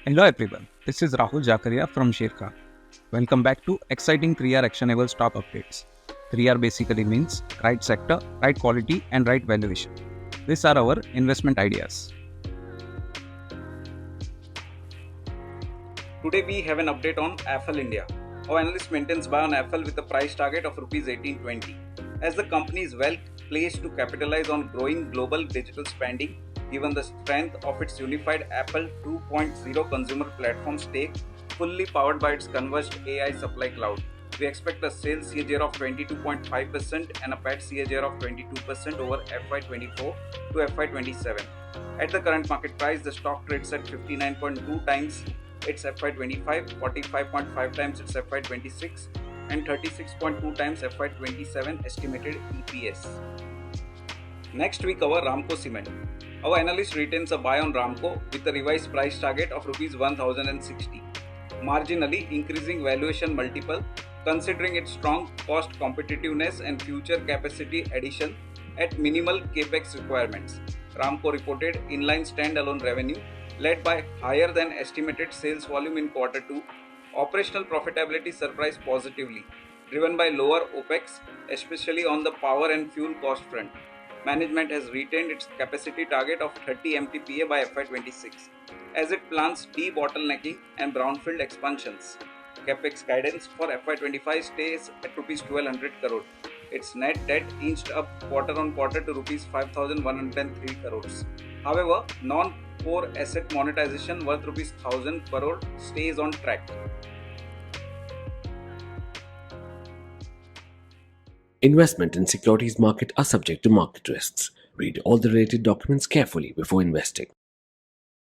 Hello everyone, this is Rahul Jakaria from Sharekhan. Welcome back to exciting 3R actionable stock updates. 3R basically means right sector, right quality and right valuation. These are our investment ideas. Today we have an update on Affle India. Our analyst maintains buy on Affle with a price target of Rs 1820. As the company is well placed to capitalize on growing global digital spending, given the strength of its unified Apple 2.0 consumer platform stake, fully powered by its converged AI supply cloud. We expect a sales CAGR of 22.5% and a PAT CAGR of 22% over FY24 to FY27. At the current market price, the stock trades at 59.2 times its FY25, 45.5 times its FY26, and 36.2 times FY27 estimated EPS. Next we cover Ramco Cement. Our analyst retains a buy on Ramco with a revised price target of Rs 1060, marginally increasing valuation multiple considering its strong cost competitiveness and future capacity addition at minimal capex requirements. Ramco reported inline standalone revenue led by higher than estimated sales volume in quarter 2. Operational profitability surprised positively, driven by lower OPEX, especially on the power and fuel cost front. Management has retained its capacity target of 30 MTPA by FY26 as it plans debottlenecking and brownfield expansions. Capex guidance for FY25 stays at Rs 1200 crore. Its net debt inched up quarter on quarter to Rs 5103 crores. However, non-core asset monetization worth Rs 1000 crore stays on track. Investment in securities market are subject to market risks. Read all the related documents carefully before investing.